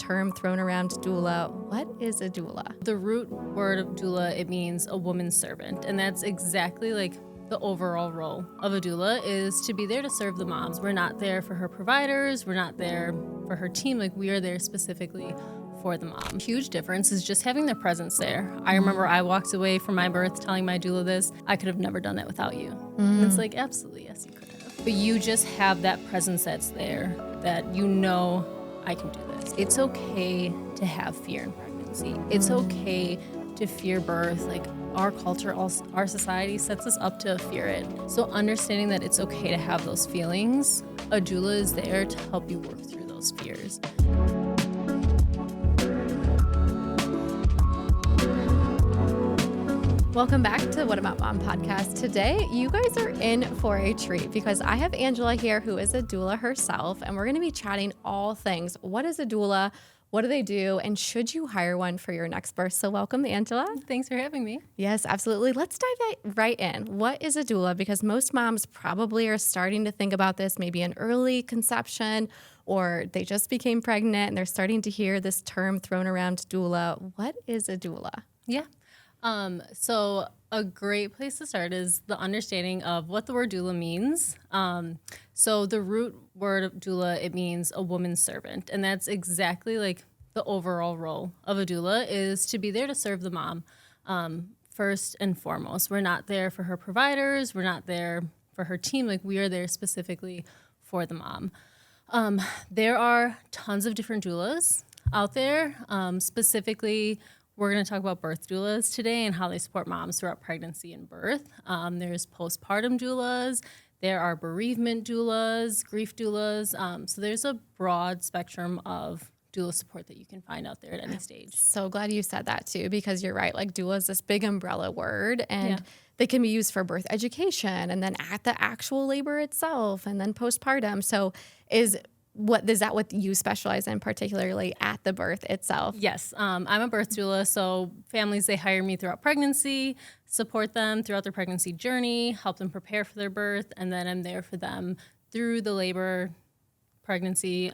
term thrown around, doula. What is a doula? The root word of doula, it means a woman's servant. And that's exactly like the overall role of a doula, is to be there to serve the moms. We're not there for her providers. We're not there for her team. Like, we are there specifically for the mom. Huge difference is just having their presence there. I remember I walked away from my birth telling my doula this: I could have never done that without you. And it's like, absolutely, yes, you could have. But you just have that presence that's there, that you know, I can do this. It's okay to have fear in pregnancy. It's okay to fear birth. Like, our culture, our society sets us up to fear it. So understanding that it's okay to have those feelings, a doula is there to help you work through those fears. Welcome back to What About Mom podcast. Today, you guys are in for a treat because I have Angela here, who is a doula herself, and we're going to be chatting all things. What is a doula? What do they do? And should you hire one for your next birth? So welcome, Angela. Thanks for having me. Yes, absolutely. Let's dive right in. What is a doula? Because most moms probably are starting to think about this, maybe in early conception, or they just became pregnant and they're starting to hear this term thrown around, doula. What is a doula? Yeah. So a great place to start is the understanding of what the word doula means. So the root word of doula, it means a woman's servant. And that's exactly like the overall role of a doula, is to be there to serve the mom. First and foremost, we're not there for her providers. We're not there for her team. Like, we are there specifically for the mom. There are tons of different doulas out there. Specifically, we're going to talk about birth doulas today and how they support moms throughout pregnancy and birth. There's postpartum doulas. There are bereavement doulas, grief doulas. So there's a broad spectrum of doula support that you can find out there at any stage. So glad you said that too, because you're right. Like, doula is this big umbrella word, and they can be used for birth education and then at the actual labor itself and then postpartum. So is that what you specialize in, particularly at the birth itself? Yes, I'm a birth doula. So families, they hire me throughout pregnancy, support them throughout their pregnancy journey, help them prepare for their birth, and then I'm there for them through the labor, pregnancy,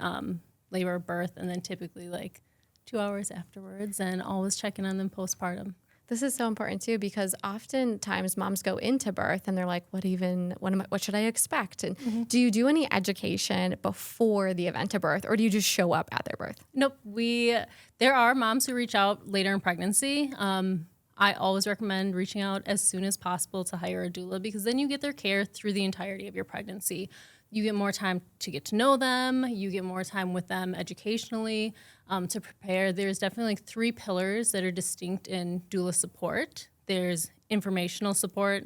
labor, birth, and then typically like 2 hours afterwards, and always checking on them postpartum. This is so important too, because oftentimes moms go into birth and they're like, what should I expect? And do you do any education before the event of birth, or do you just show up at their birth? Nope. There are moms who reach out later in pregnancy. I always recommend reaching out as soon as possible to hire a doula, because then you get their care through the entirety of your pregnancy. You get more time to get to know them. You get more time with them educationally to prepare. There's definitely like 3 pillars that are distinct in doula support. There's informational support,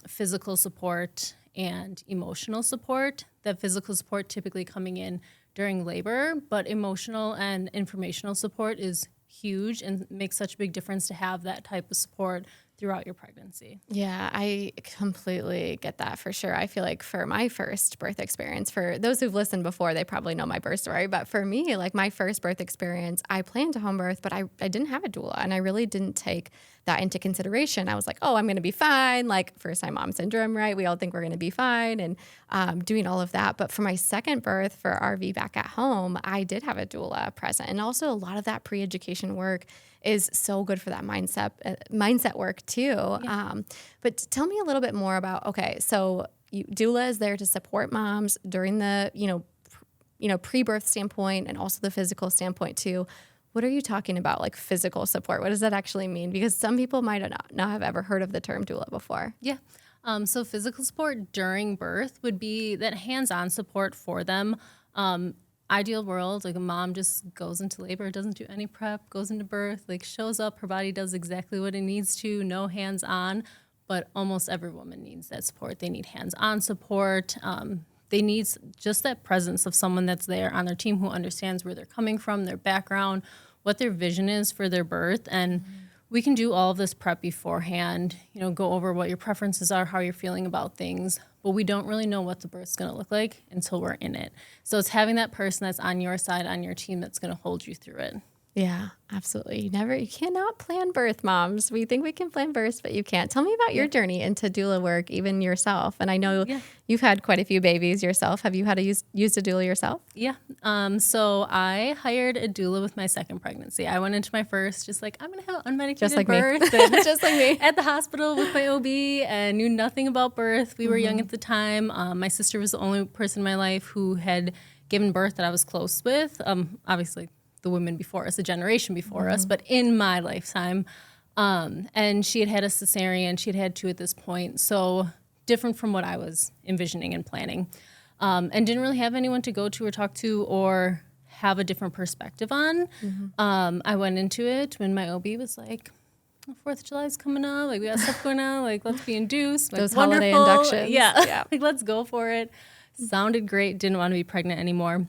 physical support, and emotional support. The physical support typically coming in during labor, but emotional and informational support is huge and makes such a big difference to have that type of support throughout your pregnancy. Yeah, I completely get that for sure. I feel like for my first birth experience, for those who've listened before, they probably know my birth story. But for me, like my first birth experience, I planned a home birth, but I didn't have a doula, and I really didn't take that into consideration. I was like, oh, I'm going to be fine. Like, first time mom syndrome, right? We all think we're going to be fine, and doing all of that. But for my second birth for RV back at home, I did have a doula present. And also a lot of that pre-education work is so good for that mindset work too. Yeah. But tell me a little bit more about, okay, so doula is there to support moms during the, pre-birth standpoint and also the physical standpoint too. What are you talking about, like physical support? What does that actually mean? Because some people might not have ever heard of the term doula before. Yeah. So physical support during birth would be that hands-on support for them. Ideal world, like a mom just goes into labor, doesn't do any prep, goes into birth, like shows up, her body does exactly what it needs to, no hands-on, but almost every woman needs that support. They need hands-on support. They need just that presence of someone that's there on their team who understands where they're coming from, their background, what their vision is for their birth. And we can do all of this prep beforehand, go over what your preferences are, how you're feeling about things, but we don't really know what the birth's going to look like until we're in it. So it's having that person that's on your side, on your team, that's going to hold you through it. Yeah, absolutely. You cannot plan birth, moms. We think we can plan births, but you can't. Tell me about your journey into doula work, even yourself. And I know you've had quite a few babies yourself. Have you had to use a doula yourself? Yeah. So I hired a doula with my second pregnancy. I went into my first just like, I'm going to have an unmedicated Just like birth. me. Just like me. At the hospital with my OB and knew nothing about birth. We were young at the time. My sister was the only person in my life who had given birth that I was close with. Obviously, the women before us, a generation before us, but in my lifetime. And she had a cesarean. She had 2 at this point. So different from what I was envisioning and planning. And didn't really have anyone to go to or talk to or have a different perspective on. I went into it when my OB was like, 4th of July is coming up. Like, we got stuff going on. Like, let's be induced. Like, Those wonderful. holiday inductions. Yeah. Like, let's go for it. Sounded great. Didn't want to be pregnant anymore.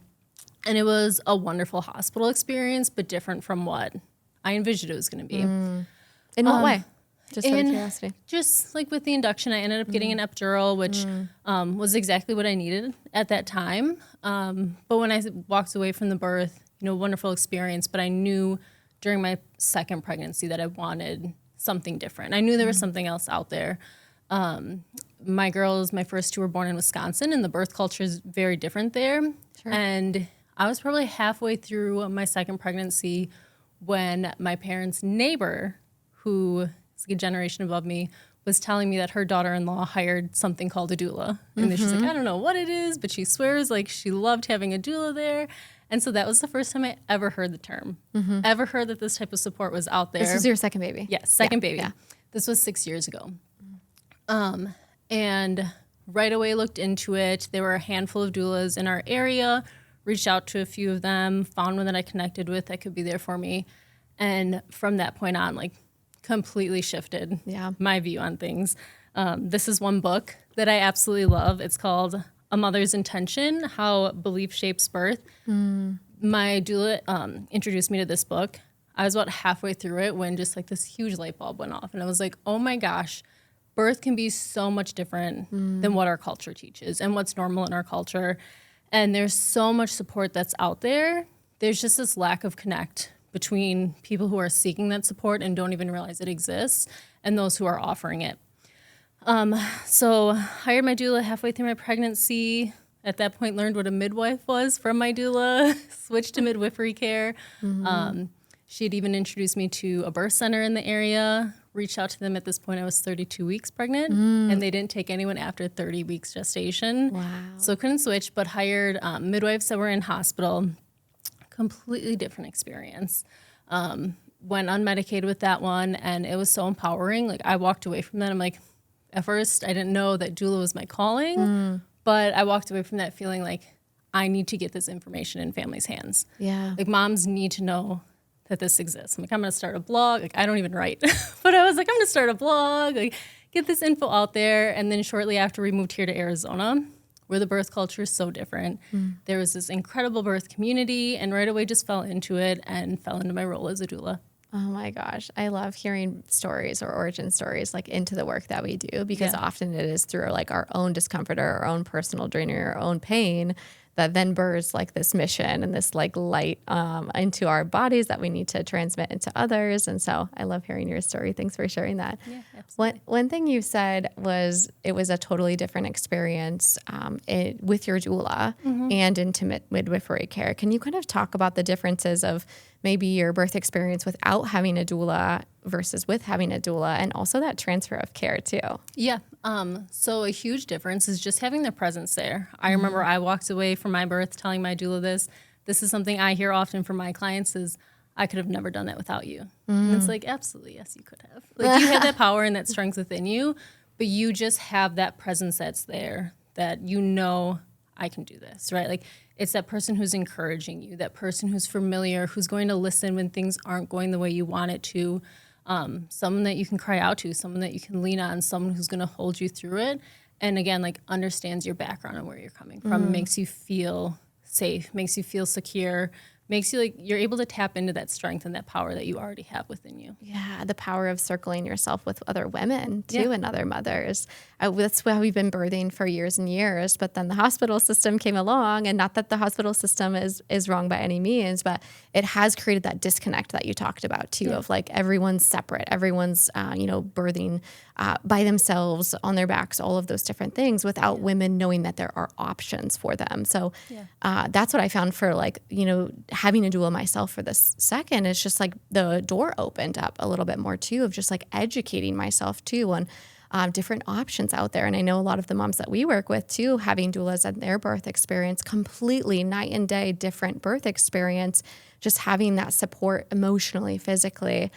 And it was a wonderful hospital experience, but different from what I envisioned it was going to be. In what way? Just out of curiosity. Just like with the induction, I ended up getting an epidural, which was exactly what I needed at that time. But when I walked away from the birth, wonderful experience, but I knew during my second pregnancy that I wanted something different. I knew there was something else out there. My girls, my first 2 were born in Wisconsin, and the birth culture is very different there. Sure. And I was probably halfway through my second pregnancy when my parents' neighbor, who is a generation above me, was telling me that her daughter-in-law hired something called a doula. And she's like, I don't know what it is, but she swears like she loved having a doula there. And so that was the first time I ever heard the term, ever heard that this type of support was out there. This is your second baby? Yes, second baby. Yeah. This was 6 years ago. And right away looked into it. There were a handful of doulas in our area, reached out to a few of them, found one that I connected with that could be there for me. And from that point on, like, completely shifted my view on things. This is one book that I absolutely love. It's called A Mother's Intention, How Belief Shapes Birth. My doula introduced me to this book. I was about halfway through it when just like this huge light bulb went off. And I was like, oh my gosh, birth can be so much different than what our culture teaches and what's normal in our culture. And there's so much support that's out there. There's just this lack of connect between people who are seeking that support and don't even realize it exists and those who are offering it. So hired my doula halfway through my pregnancy. At that point, learned what a midwife was from my doula, switched to midwifery care. She had even introduced me to a birth center in the area, reached out to them. At this point, I was 32 weeks pregnant, and they didn't take anyone after 30 weeks gestation. Wow. So couldn't switch, but hired midwives that were in hospital. Completely different experience. Went unmedicated with that one, and it was so empowering. Like, I walked away from that. I'm like, at first, I didn't know that doula was my calling, but I walked away from that feeling like I need to get this information in families' hands. Yeah. Like, moms need to know that this exists. I'm like, I'm going to start a blog. Like, I don't even write, but I was like, I'm going to start a blog, like, get this info out there. And then shortly after, we moved here to Arizona, where the birth culture is so different. There was this incredible birth community, and right away just fell into it and fell into my role as a doula. Oh my gosh. I love hearing stories or origin stories like into the work that we do, because often it is through like our own discomfort or our own personal journey or our own pain that then births like this mission and this like light into our bodies that we need to transmit into others. And so I love hearing your story. Thanks for sharing that. Yeah, absolutely. One thing you said was it was a totally different experience with your doula and into midwifery care. Can you kind of talk about the differences of maybe your birth experience without having a doula versus with having a doula, and also that transfer of care too? Yeah. So a huge difference is just having their presence there. I remember I walked away from my birth telling my doula this. This is something I hear often from my clients is, I could have never done that without you. And it's like, absolutely, yes, you could have. Like, you have that power and that strength within you, but you just have that presence that's there that I can do this, right? Like, it's that person who's encouraging you, that person who's familiar, who's going to listen when things aren't going the way you want it to. Someone that you can cry out to, someone that you can lean on, someone who's going to hold you through it. And again, like, understands your background and where you're coming from, makes you feel safe, makes you feel secure, makes you like, you're able to tap into that strength and that power that you already have within you. Yeah, the power of circling yourself with other women too, and other mothers. That's why we've been birthing for years and years. But then the hospital system came along, and not that the hospital system is wrong by any means, but it has created that disconnect that you talked about too, of like everyone's separate, everyone's birthing by themselves on their backs, all of those different things, without women knowing that there are options for them. So that's what I found for having a doula myself for this second. Is just like the door opened up a little bit more too, of just like educating myself too on different options out there. And I know a lot of the moms that we work with too, having doulas and their birth experience, completely night and day different birth experience, just having that support emotionally, physically.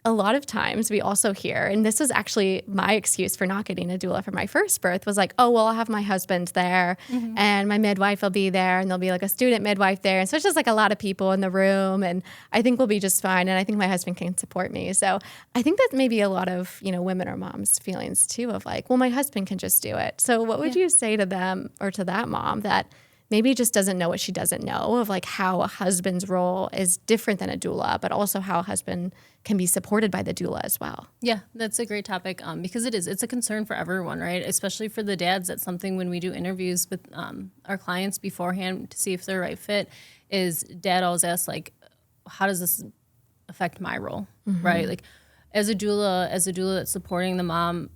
A lot of times we also hear, and this was actually my excuse for not getting a doula for my first birth, was like, oh, well, I'll have my husband there and my midwife will be there, and there'll be like a student midwife there. And so it's just like a lot of people in the room, and I think we'll be just fine. And I think my husband can support me. So I think that maybe a lot of, women or moms' feelings too, of like, well, my husband can just do it. So what would you say to them, or to that mom that maybe just doesn't know what she doesn't know, of like how a husband's role is different than a doula, but also how a husband can be supported by the doula as well? Yeah, that's a great topic because it's a concern for everyone, right? Especially for the dads. That's something when we do interviews with our clients beforehand to see if they're right fit, is dad always asks, like, how does this affect my role, right? Like as a doula that's supporting the mom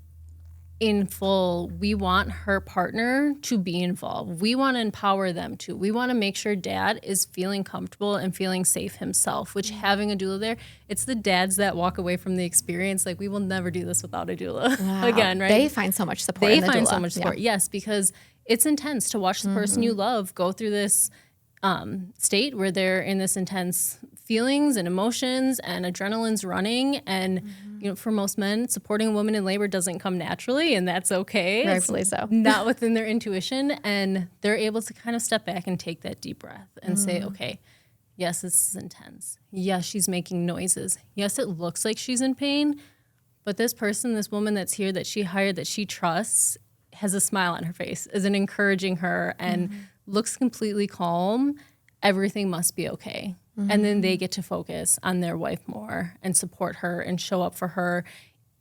in full, we want her partner to be involved. We want to empower them too. We want to make sure dad is feeling comfortable and feeling safe himself, which having a doula there, it's the dads that walk away from the experience like, we will never do this without a doula. Wow. Again, right? They find so much support. They in the find doula. so much support. Yes, because it's intense to watch the person you love go through this state where they're in this intense feelings and emotions and adrenaline's running. And, for most men, supporting a woman in labor doesn't come naturally, and that's okay. Rightfully so. Not within their intuition. And they're able to kind of step back and take that deep breath and say, okay, yes, this is intense. Yes, she's making noises. Yes, it looks like she's in pain, but this person, this woman that's here that she hired, that she trusts, has a smile on her face, isn't encouraging her, and looks completely calm. Everything must be okay. And then they get to focus on their wife more and support her and show up for her,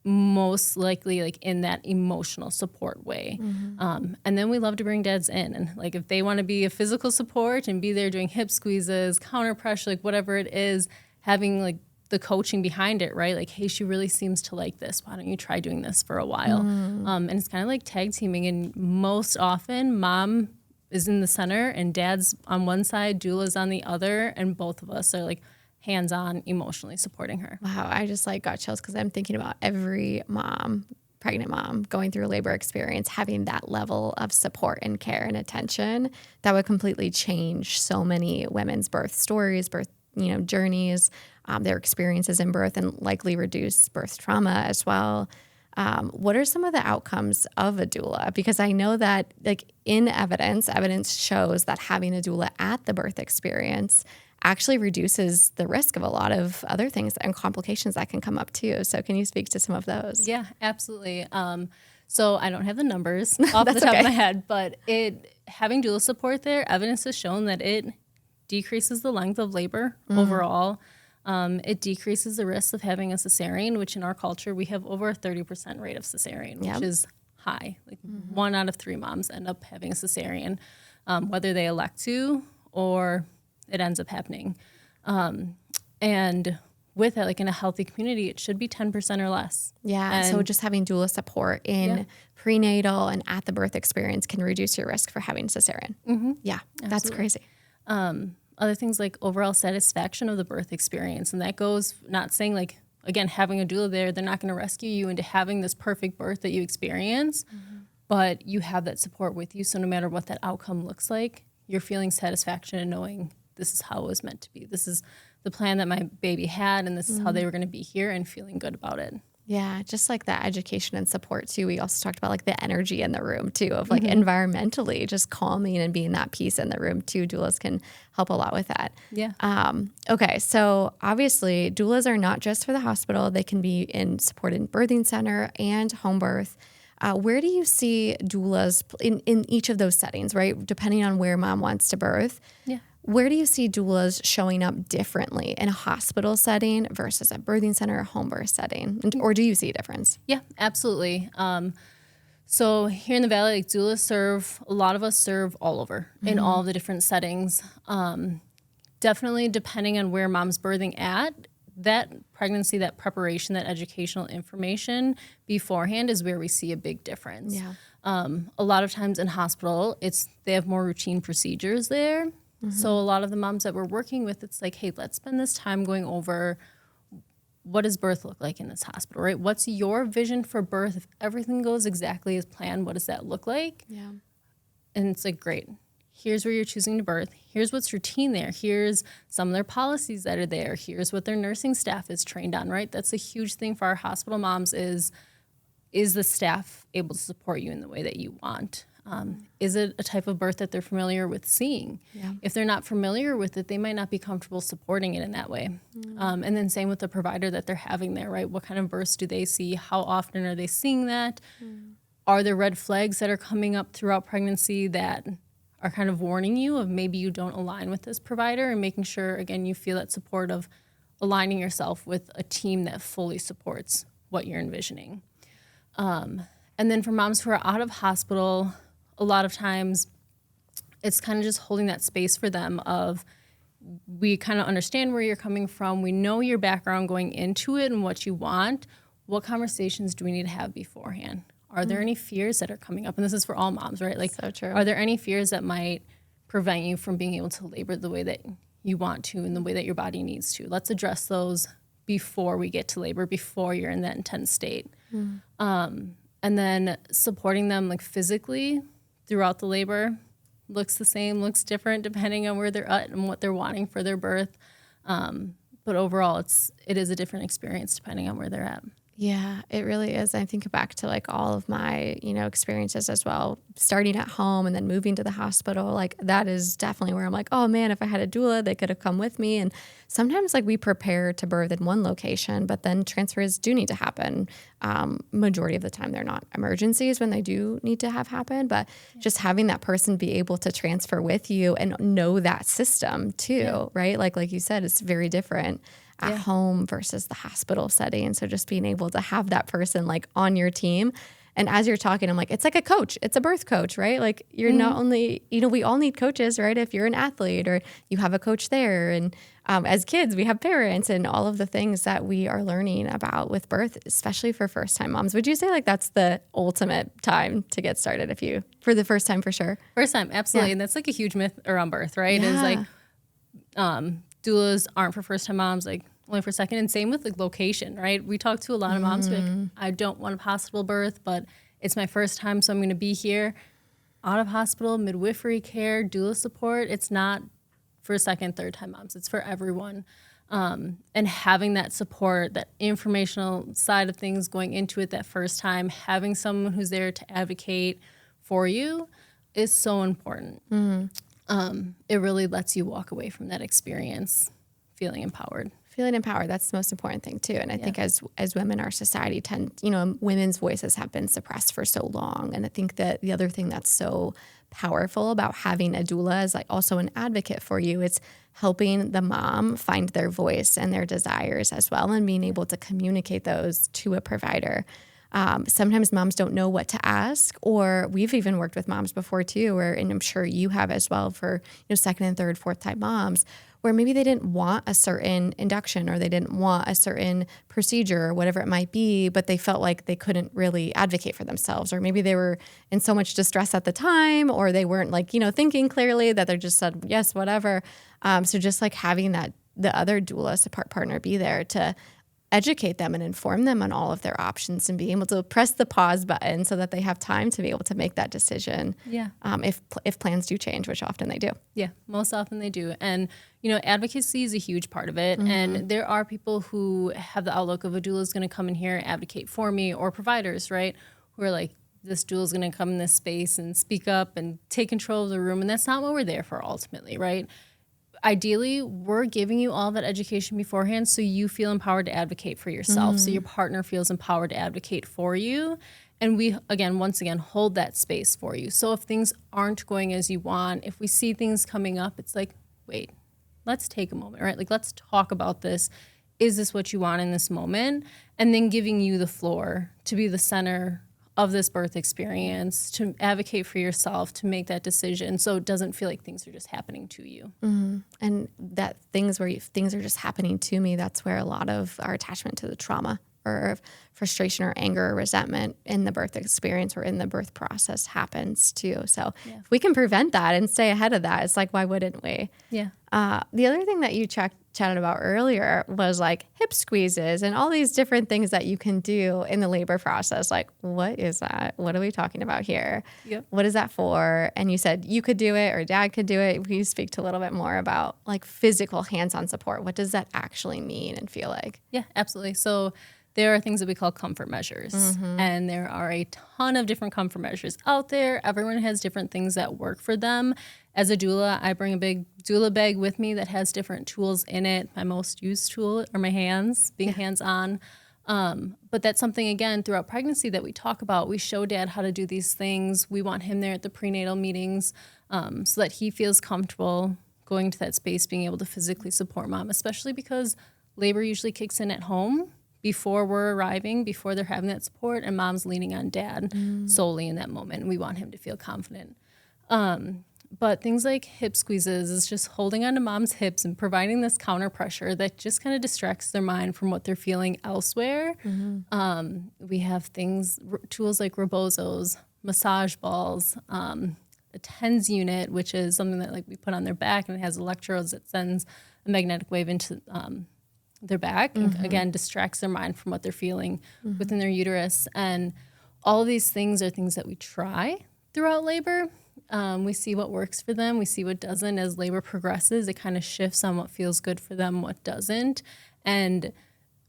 most likely like in that emotional support way. And then we love to bring dads in, and like if they want to be a physical support and be there doing hip squeezes, counter pressure, like whatever it is, having like the coaching behind it, right? Like, hey, she really seems to like this. Why don't you try doing this for a while? And it's kind of like tag teaming. And most often mom is in the center and dad's on one side, doula's on the other, and both of us are like hands-on emotionally supporting her. Wow, I just like got chills because I'm thinking about every mom, pregnant mom going through a labor experience, having that level of support and care and attention that would completely change so many women's birth stories, birth journeys, their experiences in birth, and likely reduce birth trauma as well. What are some of the outcomes of a doula? Because I know that like in evidence shows that having a doula at the birth experience actually reduces the risk of a lot of other things and complications that can come up too. So can you speak to some of those? Yeah, absolutely. So I don't have the numbers off the top of my head, but having doula support there, evidence has shown that it decreases the length of labor overall. It decreases the risk of having a cesarean, which in our culture, we have over a 30% rate of cesarean, which is high. Like 1 out of 3 moms end up having a cesarean, whether they elect to or it ends up happening. And with it, like in a healthy community, it should be 10% or less. Yeah. And so just having doula support in prenatal and at the birth experience can reduce your risk for having cesarean. Yeah, absolutely. That's crazy. Other things like overall satisfaction of the birth experience. And that goes, not saying like, again, having a doula there, they're not going to rescue you into having this perfect birth that you experience, but you have that support with you. So no matter what that outcome looks like, you're feeling satisfaction and knowing this is how it was meant to be. This is the plan that my baby had, and this is how they were going to be here, and feeling good about it. Yeah, just like that education and support too. We also talked about like the energy in the room too, of like environmentally just calming and being that peace in the room too. Doulas can help a lot with that. Yeah. Okay, so obviously doulas are not just for the hospital. They can be in supported birthing center and home birth. Where do you see doulas in each of those settings, right? Depending on where mom wants to birth. Yeah. Where do you see doulas showing up differently in a hospital setting versus a birthing center or home birth setting? Or do you see a difference? Yeah, absolutely. So here in the Valley, like a lot of us serve all over in all the different settings. Definitely depending on where mom's birthing at, that pregnancy, that preparation, that educational information beforehand is where we see a big difference. Yeah. A lot of times in hospital, they have more routine procedures there. So a lot of the moms that we're working with, it's like, hey, let's spend this time going over what does birth look like in this hospital, right? What's your vision for birth? If everything goes exactly as planned, what does that look like? Yeah. And it's like, great, here's where you're choosing to birth. Here's what's routine there. Here's some of their policies that are there. Here's what their nursing staff is trained on, right? That's a huge thing for our hospital moms is the staff able to support you in the way that you want? Is it a type of birth that they're familiar with seeing? Yeah. If they're not familiar with it, they might not be comfortable supporting it in that way. And then same with the provider that they're having there, right? What kind of births do they see? How often are they seeing that? Are there red flags that are coming up throughout pregnancy that are kind of warning you of maybe you don't align with this provider, and making sure, again, you feel that support of aligning yourself with a team that fully supports what you're envisioning. And then for moms who are out of hospital, a lot of times it's kind of just holding that space for them of, we kind of understand where you're coming from. We know your background going into it and what you want. What conversations do we need to have beforehand? Are there any fears that are coming up? And this is for all moms, right? Like, So true. Are there any fears that might prevent you from being able to labor the way that you want to and the way that your body needs to? Let's address those before we get to labor, before you're in that intense state. And then supporting them like physically throughout the labor looks the same, looks different depending on where they're at and what they're wanting for their birth. But overall, it is a different experience depending on where they're at. Yeah, it really is. I think back to like all of my, experiences as well, starting at home and then moving to the hospital. Like that is definitely where I'm like, oh man, if I had a doula, they could have come with me. And sometimes like we prepare to birth in one location, but then transfers do need to happen. Majority of the time they're not emergencies when they do need to have happen, but just having that person be able to transfer with you and know that system too, right? Like you said, it's very different at home versus the hospital setting. So just being able to have that person like on your team. And as you're talking, I'm like, it's like a coach. It's a birth coach, right? Like you're not only, we all need coaches, right? If you're an athlete or you have a coach there. And as kids, we have parents and all of the things that we are learning about with birth, especially for first-time moms. Would you say like that's the ultimate time to get started for the first time for sure? First time, absolutely. Yeah. And that's like a huge myth around birth, right? Yeah. Is like doulas aren't for first-time moms, like only for second. And same with the location, right? We talk to a lot of moms who are like, I don't want a hospital birth, but it's my first time, so I'm going to be here. Out of hospital, midwifery care, doula support, it's not for second, third time moms. It's for everyone. And having that support, that informational side of things going into it that first time, having someone who's there to advocate for you is so important. It really lets you walk away from that experience feeling empowered. Feeling empowered, that's the most important thing too. And I think as women, our society women's voices have been suppressed for so long. And I think that the other thing that's so powerful about having a doula is like also an advocate for you. It's helping the mom find their voice and their desires as well and being able to communicate those to a provider. Sometimes moms don't know what to ask, or we've even worked with moms before too, and I'm sure you have as well for second and third, fourth time moms, where maybe they didn't want a certain induction or they didn't want a certain procedure or whatever it might be, but they felt like they couldn't really advocate for themselves, or maybe they were in so much distress at the time, or they weren't thinking clearly that they just said yes, whatever. So just like having the other doula support partner be there to educate them and inform them on all of their options and be able to press the pause button so that they have time to be able to make that decision. Yeah. If plans do change, which often they do. Yeah, most often they do. And, advocacy is a huge part of it. And there are people who have the outlook of a doula is going to come in here and advocate for me, or providers, right? Who are like, this doula is going to come in this space and speak up and take control of the room. And that's not what we're there for ultimately, right? Ideally, we're giving you all that education beforehand so you feel empowered to advocate for yourself, so your partner feels empowered to advocate for you. And we, once again, hold that space for you. So if things aren't going as you want, if we see things coming up, it's like, wait, let's take a moment, right? Like, let's talk about this. Is this what you want in this moment? And then giving you the floor to be the center of this birth experience, to advocate for yourself, to make that decision so it doesn't feel like things are just happening to you. And that things are just happening to me, that's where a lot of our attachment to the trauma or frustration or anger or resentment in the birth experience or in the birth process happens too. So if we can prevent that and stay ahead of that, it's like, why wouldn't we? Yeah. The other thing that you chatted about earlier was like hip squeezes and all these different things that you can do in the labor process. Like, what is that? What are we talking about here? Yep. What is that for? And you said you could do it or dad could do it. Can you speak to a little bit more about like physical hands-on support? What does that actually mean and feel like? Yeah, absolutely. So there are things that we call comfort measures, and there are a ton of different comfort measures out there. Everyone has different things that work for them. As a doula, I bring a big doula bag with me that has different tools in it. My most used tool are my hands, being hands-on. But that's something, again, throughout pregnancy that we talk about. We show dad how to do these things. We want him there at the prenatal meetings so that he feels comfortable going to that space, being able to physically support mom, especially because labor usually kicks in at home before we're arriving, before they're having that support, and mom's leaning on dad solely in that moment. And we want him to feel confident. But things like hip squeezes is just holding onto mom's hips and providing this counter pressure that just kind of distracts their mind from what they're feeling elsewhere. We have tools like rebozos, massage balls, a TENS unit, which is something that like we put on their back and it has electrodes that sends a magnetic wave into their back, and again, distracts their mind from what they're feeling within their uterus. And all of these things are things that we try throughout labor. We see what works for them. We see what doesn't. As labor progresses, it kind of shifts on what feels good for them, what doesn't. And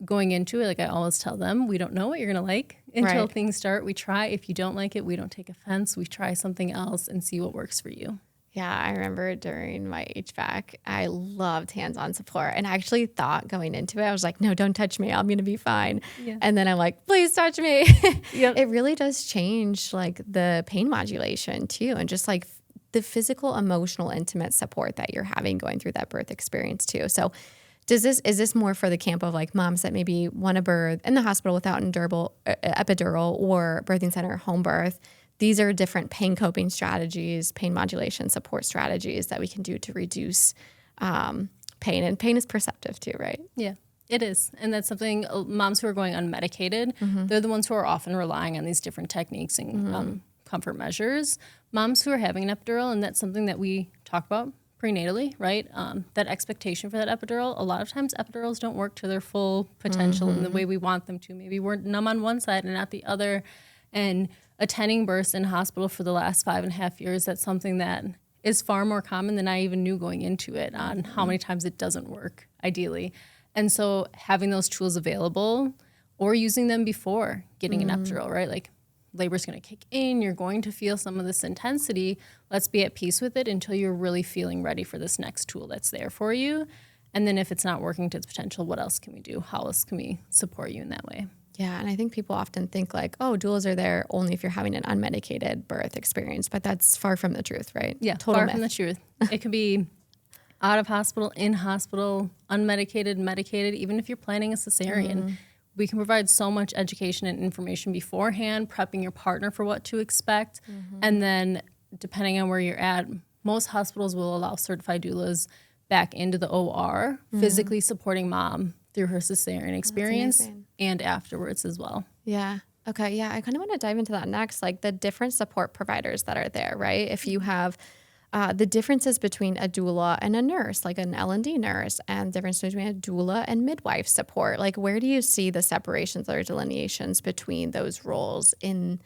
going into it, like I always tell them, we don't know what you're going to like until things start. We try. If you don't like it, we don't take offense. We try something else and see what works for you. Yeah, I remember during my HVAC, I loved hands-on support. And I actually thought going into it, I was like, no, don't touch me. I'm going to be fine. Yeah. And then I'm like, please touch me. Yep. It really does change like the pain modulation too. And just like the physical, emotional, intimate support that you're having going through that birth experience too. So is this more for the camp of like moms that maybe want to birth in the hospital without an epidural or birthing center home birth? These are different pain coping strategies, pain modulation support strategies that we can do to reduce pain. And pain is perceptive too, right? Yeah, it is. And that's something moms who are going unmedicated, they're the ones who are often relying on these different techniques and comfort measures. Moms who are having an epidural, and that's something that we talk about prenatally, right? That expectation for that epidural. A lot of times epidurals don't work to their full potential in the way we want them to. Maybe we're numb on one side and not the other. And attending births in hospital for the last 5.5 years, that's something that is far more common than I even knew going into it on how many times it doesn't work, ideally. And so having those tools available or using them before getting an epidural, right? Like labor's going to kick in, you're going to feel some of this intensity. Let's be at peace with it until you're really feeling ready for this next tool that's there for you. And then if it's not working to its potential, what else can we do? How else can we support you in that way? Yeah, and I think people often think like, oh, doulas are there only if you're having an unmedicated birth experience, but that's far from the truth, right? Yeah, far from the truth. It could be out of hospital, in hospital, unmedicated, medicated, even if you're planning a cesarean. We can provide so much education and information beforehand, prepping your partner for what to expect. And then depending on where you're at, most hospitals will allow certified doulas back into the OR, physically supporting mom through her cesarean experience and afterwards as well. Yeah. Okay. Yeah. I kind of want to dive into that next, like the different support providers that are there, right? If you have the differences between a doula and a nurse, like an L&D nurse, and the difference between a doula and midwife support, like where do you see the separations or delineations between those roles in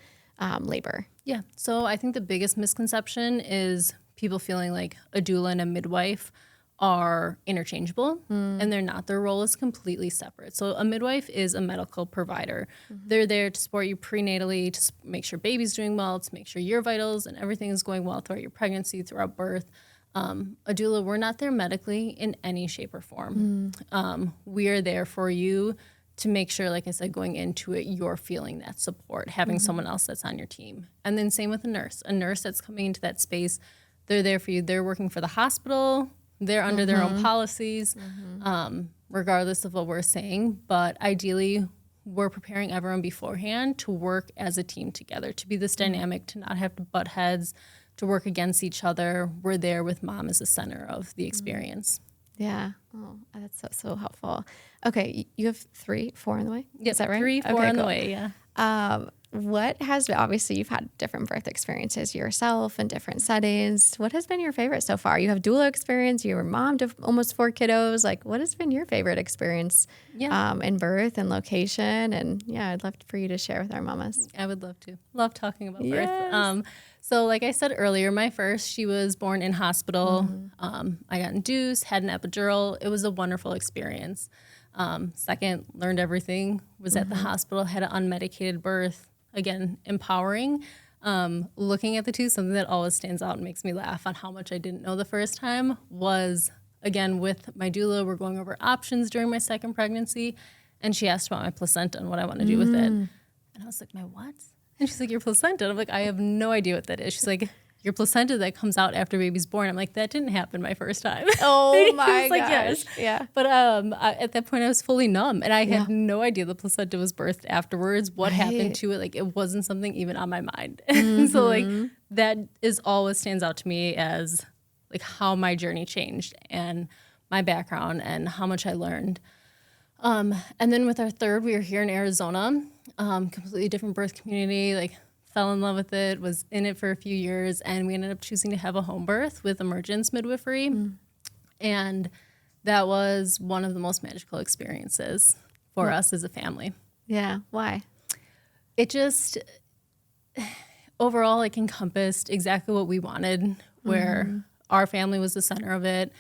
labor? Yeah. So I think the biggest misconception is people feeling like a doula and a midwife are interchangeable, and they're not. Their role is completely separate. So a midwife is a medical provider. They're there to support you prenatally, to make sure baby's doing well, to make sure your vitals and everything is going well throughout your pregnancy, throughout birth. A doula, we're not there medically in any shape or form. We are there for you to make sure, like I said, going into it, you're feeling that support, having someone else that's on your team. And then same with a nurse that's coming into that space. They're there for you. They're working for the hospital, They're under their own policies, regardless of what we're saying. But ideally, we're preparing everyone beforehand to work as a team together, to be this dynamic, to not have to butt heads, to work against each other. We're there with mom as the center of the experience. Yeah. Oh, that's so helpful. Okay. You have 4 on the way? Yep, Is that right? 3, 4 okay, on cool. the way, yeah. What has, obviously you've had different birth experiences yourself in different settings. What has been your favorite so far? You have doula experience, you were mom to almost 4 kiddos. Like, what has been your favorite experience in birth and location? And yeah, I'd love for you to share with our mamas. I would love to. Love talking about birth. So like I said earlier, my first, she was born in hospital. I got induced, had an epidural. It was a wonderful experience. Second, learned everything, was at the hospital, had an unmedicated birth. Again, empowering. Looking at the two, something that always stands out and makes me laugh on how much I didn't know the first time was, again, with my doula, we're going over options during my second pregnancy, and she asked about my placenta and what I want to do with it. And I was like, my what? And she's like, your placenta. And I'm like, I have no idea what that is. She's like, your placenta that comes out after baby's born. I'm like, that didn't happen my first time. Oh my like, gosh. yes. Yeah. But at that point, I was fully numb, and I had no idea the placenta was birthed afterwards. What happened to it? Like, it wasn't something even on my mind. So like that is always stands out to me as like how my journey changed and my background and how much I learned. And then with our third, we were here in Arizona, completely different birth community, like fell in love with it, was in it for a few years, and we ended up choosing to have a home birth with emergence midwifery. And that was one of the most magical experiences for us as a family. Yeah. Why? It just overall like encompassed exactly what we wanted, where our family was the center of it.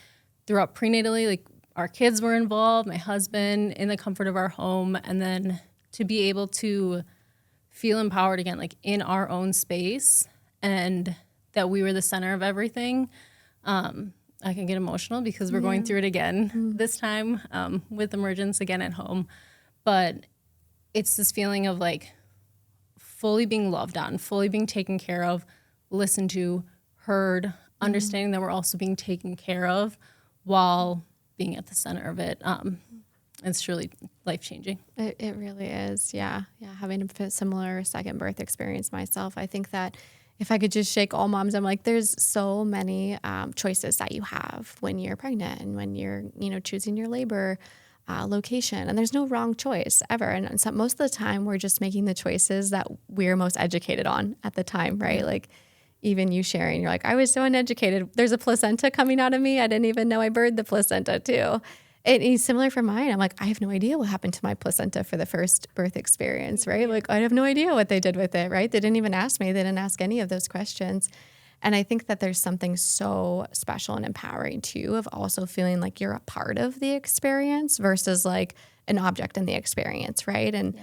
Throughout prenatally, like our kids were involved, my husband, in the comfort of our home, and then to be able to feel empowered again, like in our own space, and that we were the center of everything. I can get emotional because we're going through it again this time with emergence again at home. But it's this feeling of like fully being loved on, fully being taken care of, listened to, heard, understanding that we're also being taken care of while being at the center of it. It's truly life-changing. It really is. Yeah. Yeah. Having a similar second birth experience myself, I think that if I could just shake all moms, I'm like, there's so many choices that you have when you're pregnant and when you're, choosing your labor location, and there's no wrong choice ever. And so most of the time we're just making the choices that we're most educated on at the time, right? Like even you sharing, you're like, I was so uneducated. There's a placenta coming out of me. I didn't even know I birthed the placenta too. It's similar for mine. I'm like, I have no idea what happened to my placenta for the first birth experience, right? Like, I have no idea what they did with it, right? They didn't even ask me. They didn't ask any of those questions. And I think that there's something so special and empowering too of also feeling like you're a part of the experience versus like an object in the experience, right? And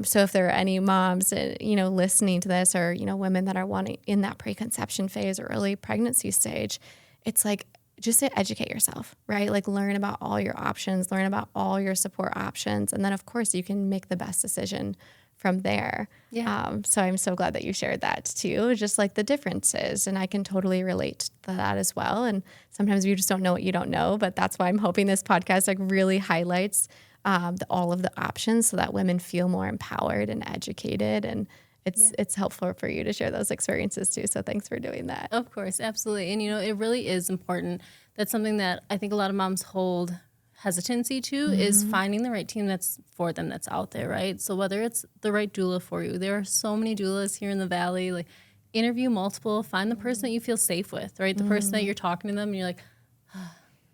so if there are any moms, listening to this, or, women that are wanting in that preconception phase or early pregnancy stage, it's like, just to educate yourself, right? Like learn about all your options, learn about all your support options. And then of course you can make the best decision from there. Yeah. So I'm so glad that you shared that too, just like the differences. And I can totally relate to that as well. And sometimes you just don't know what you don't know, but that's why I'm hoping this podcast like really highlights all of the options so that women feel more empowered and educated, and it's helpful for you to share those experiences too. So thanks for doing that. Of course, absolutely. And, it really is important. That's something that I think a lot of moms hold hesitancy to is finding the right team that's for them, that's out there, right? So whether it's the right doula for you, there are so many doulas here in the Valley, like interview multiple, find the person that you feel safe with, right? The person that you're talking to them and you're like,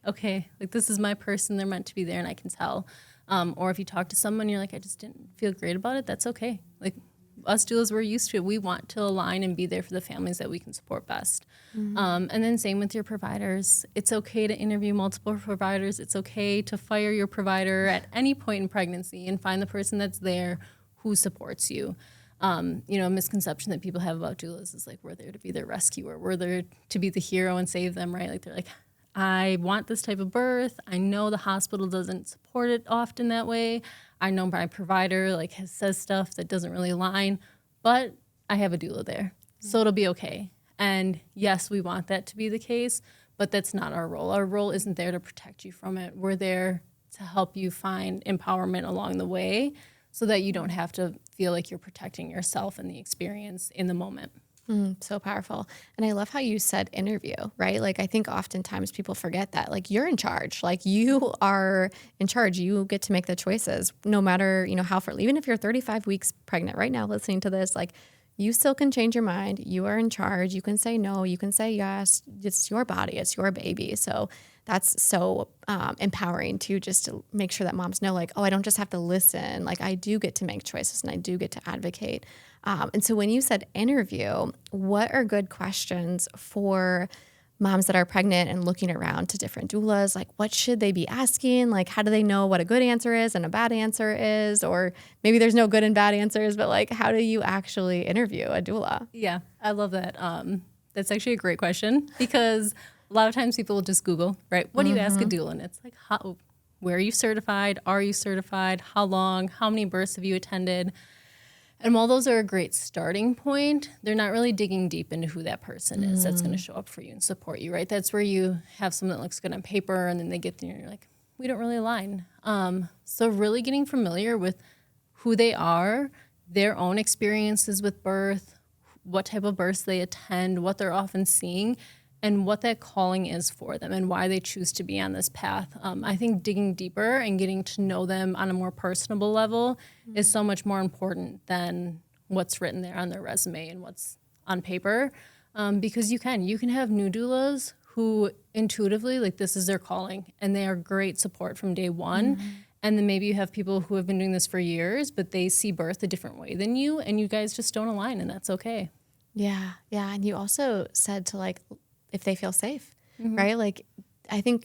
okay, like this is my person, they're meant to be there and I can tell. Or if you talk to someone, you're like, I just didn't feel great about it, that's okay. Like, us doulas, we're used to it. We want to align and be there for the families that we can support best. And then same with your providers. It's okay to interview multiple providers. It's okay to fire your provider at any point in pregnancy and find the person that's there who supports you. A misconception that people have about doulas is like, we're there to be their rescuer. We're there to be the hero and save them, right? Like they're like, I want this type of birth. I know the hospital doesn't support it often that way. I know my provider says stuff that doesn't really align, but I have a doula there, so it'll be okay. And yes, we want that to be the case, but that's not our role. Our role isn't there to protect you from it. We're there to help you find empowerment along the way so that you don't have to feel like you're protecting yourself and the experience in the moment. So powerful. And I love how you said interview, right? Like, I think oftentimes people forget that, like, you're in charge, like you are in charge. You get to make the choices no matter, how far, even if you're 35 weeks pregnant right now, listening to this, like you still can change your mind. You are in charge. You can say no, you can say yes. It's your body. It's your baby. So that's so empowering to just to make sure that moms know, like, oh, I don't just have to listen. Like, I do get to make choices and I do get to advocate. And so when you said interview, what are good questions for moms that are pregnant and looking around to different doulas? Like, what should they be asking? Like, how do they know what a good answer is and a bad answer is? Or maybe there's no good and bad answers, but like, how do you actually interview a doula? Yeah, I love that. That's actually a great question because a lot of times people will just Google, right? What do you ask a doula? And it's like, where are you certified? Are you certified? How long? How many births have you attended? And while those are a great starting point, they're not really digging deep into who that person is that's going to show up for you and support you, right? That's where you have someone that looks good on paper and then they get there and you're like, we don't really align. So really getting familiar with who they are, their own experiences with birth, what type of births they attend, what they're often seeing, and what that calling is for them and why they choose to be on this path. I think digging deeper and getting to know them on a more personable level is so much more important than what's written there on their resume and what's on paper. Because you can have new doulas who intuitively, like, this is their calling and they are great support from day one. And then maybe you have people who have been doing this for years, but they see birth a different way than you and you guys just don't align, and that's okay. Yeah. Yeah. And you also said to, like, if they feel safe, right? Like, I think,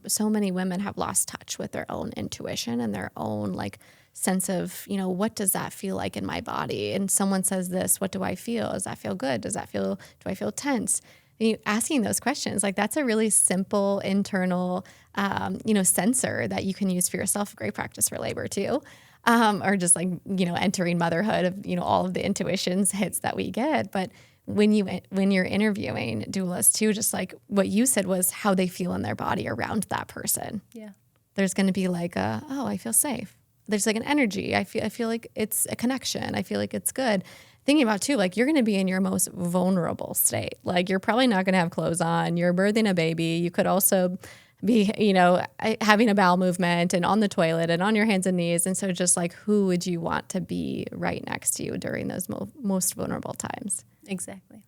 so many women have lost touch with their own intuition and their own, like, sense of, what does that feel like in my body? And someone says this, what do I feel? Does that feel good? Do I feel tense? And asking those questions, like, that's a really simple internal, sensor that you can use for yourself. Great practice for labor too. Or just like, entering motherhood of, all of the intuitions hits that we get. But when you're interviewing doulas too, just like what you said was how they feel in their body around that person. Yeah. There's going to be like I feel safe. There's like an energy. I feel like it's a connection. I feel like it's good. Thinking about too, like, you're going to be in your most vulnerable state. Like, you're probably not going to have clothes on. You're birthing a baby. You could also be, having a bowel movement and on the toilet and on your hands and knees. And so just like, who would you want to be right next to you during those most vulnerable times? Exactly.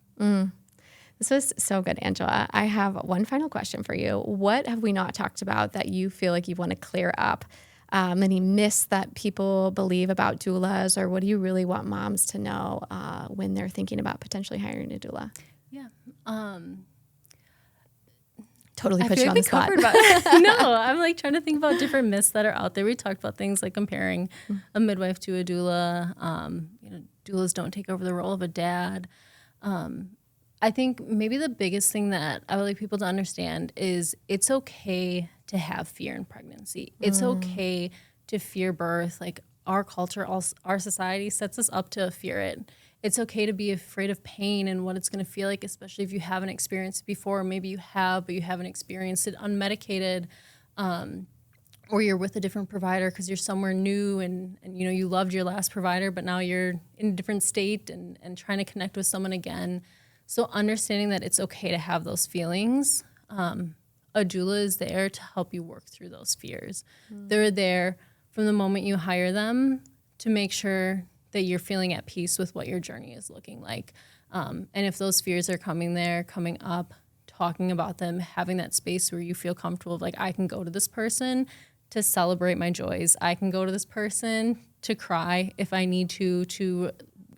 This was so good, Angela. I have one final question for you. What have we not talked about that you feel like you want to clear up? Any myths that people believe about doulas, or what do you really want moms to know when they're thinking about potentially hiring a doula? Yeah. Totally put you on the spot. No, I'm like trying to think about different myths that are out there. We talked about things like comparing a midwife to a doula. Doulas don't take over the role of a dad. I think maybe the biggest thing that I would like people to understand is it's okay to have fear in pregnancy. It's okay to fear birth. Like, our culture, our society sets us up to fear it. It's okay to be afraid of pain and what it's going to feel like, especially if you haven't experienced it before. Maybe you have, but you haven't experienced it unmedicated, or you're with a different provider because you're somewhere new and you loved your last provider, but now you're in a different state and trying to connect with someone again. So understanding that it's okay to have those feelings. A doula is there to help you work through those fears. They're there from the moment you hire them to make sure that you're feeling at peace with what your journey is looking like. And if those fears are coming up, talking about them, having that space where you feel comfortable, like, I can go to this person to celebrate my joys. I can go to this person to cry if I need to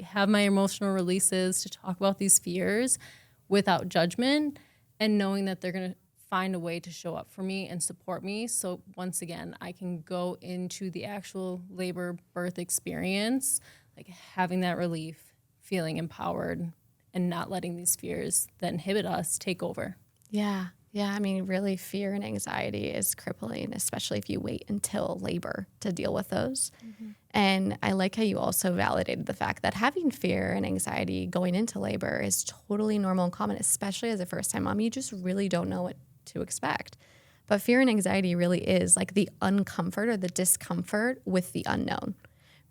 have my emotional releases, to talk about these fears without judgment, and knowing that they're going to find a way to show up for me and support me. So once again, I can go into the actual labor birth experience, like having that relief, feeling empowered, and not letting these fears that inhibit us take over. Yeah. Yeah. I mean, really, fear and anxiety is crippling, especially if you wait until labor to deal with those. And I like how you also validated the fact that having fear and anxiety going into labor is totally normal and common, especially as a first-time mom. You just really don't know what to expect. But fear and anxiety really is like the uncomfort or the discomfort with the unknown,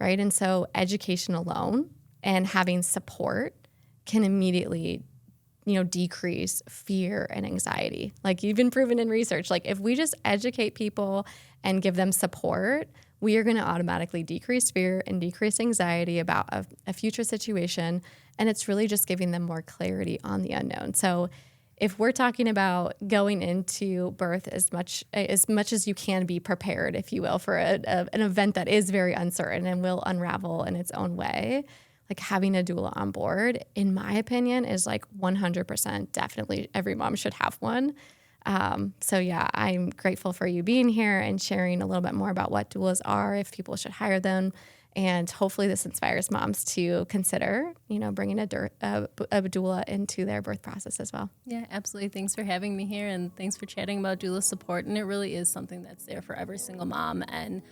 right? And so education alone and having support can immediately, decrease fear and anxiety. Like you've been proven in research, like if we just educate people and give them support, we are going to automatically decrease fear and decrease anxiety about a future situation. And it's really just giving them more clarity on the unknown. So if we're talking about going into birth as much as you can be prepared, if you will, for an event that is very uncertain and will unravel in its own way, like having a doula on board, in my opinion, is like 100% definitely every mom should have one. So yeah, I'm grateful for you being here and sharing a little bit more about what doulas are, if people should hire them. And hopefully this inspires moms to consider, bringing a doula into their birth process as well. Yeah, absolutely. Thanks for having me here, and thanks for chatting about doula support. And it really is something that's there for every single mom. And,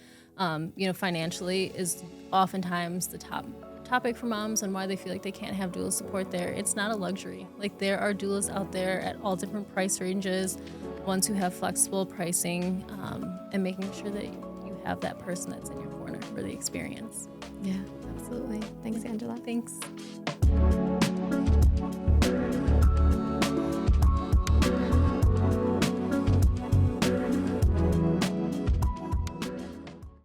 financially is oftentimes the top topic for moms and why they feel like they can't have doula support there. It's not a luxury. Like there are doulas out there at all different price ranges, ones who have flexible pricing, and making sure that you have that person that's in your corner for the experience. Yeah, absolutely. Thanks, Angela. Thanks.